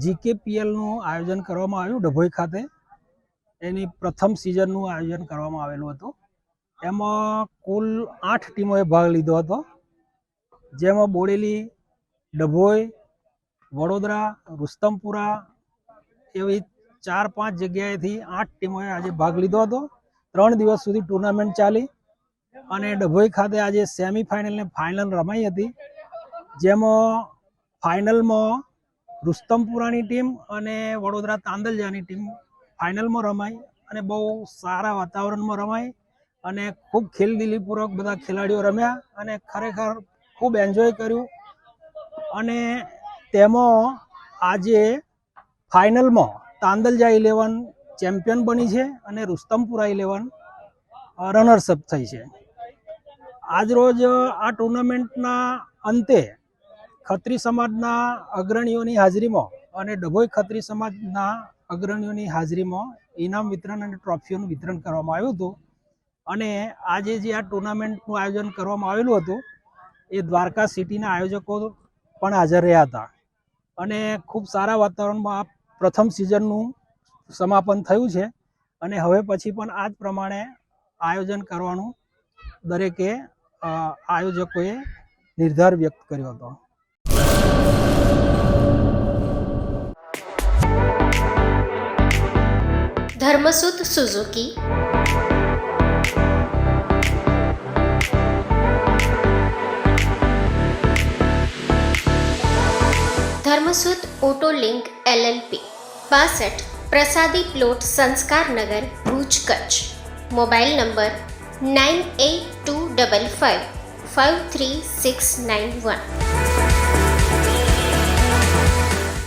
જીકેપીએલનું આયોજન કરવામાં આવ્યું ડભોઈ ખાતે. એની પ્રથમ સિઝનનું આયોજન કરવામાં આવેલું હતું. એમાં કુલ 8 ટીમોએ ભાગ લીધો હતો, જેમાં બોડેલી, ડભોઈ, વડોદરા, રુસ્તમપુરા એવી 4-5 જગ્યાએથી 8 ટીમોએ આજે ભાગ લીધો હતો. 3 દિવસ સુધી ટુર્નામેન્ટ ચાલી અને ડભોઈ ખાતે આજે સેમિફાઇનલ ને ફાઇનલ રમાઈ હતી, જેમાં ફાઇનલમાં રુસ્તમપુરાની ટીમ અને વડોદરા તાંદલજાની ટીમ ફાઇનલમાં રમાઈ અને બહુ સારા વાતાવરણમાં રમાઈ અને ખૂબ ખેલદિલીપૂર્વક બધા ખેલાડીઓ રમ્યા અને ખરેખર ખૂબ એન્જોય કર્યું. અને તેમાં આજે ફાઇનલમાં તાંદલજા 11 ચેમ્પિયન બની છે અને રુસ્તમપુરા 11 રનર્સઅપ થઈ છે. આજરોજ આ ટુર્નામેન્ટના અંતે ખત્રી સમાજના અગ્રણીઓની હાજરીમાં અને ડભોઈ ખત્રી સમાજના અગ્રણીઓની હાજરીમાં ઇનામ વિતરણ અને ટ્રોફીઓનું વિતરણ કરવામાં આવ્યું હતું. અને આજે જે આ ટુર્નામેન્ટનું આયોજન કરવામાં આવેલું હતું એ દ્વારકા સિટીના આયોજકો પણ હાજર રહ્યા હતા અને ખૂબ સારા વાતાવરણમાં આ પ્રથમ સિઝનનું સમાપન થયું છે. અને હવે પછી પણ આ જ પ્રમાણે આયોજન કરવાનું દરેકે આયોજકોએ નિર્ધાર વ્યક્ત કર્યો હતો. Dharmasut Suzuki, Dharmasut auto link LLP 62 પ્રસાદી પ્લોટ સંસ્કાર નગર ભુજ કચ્છ. Mobile number 9825553691.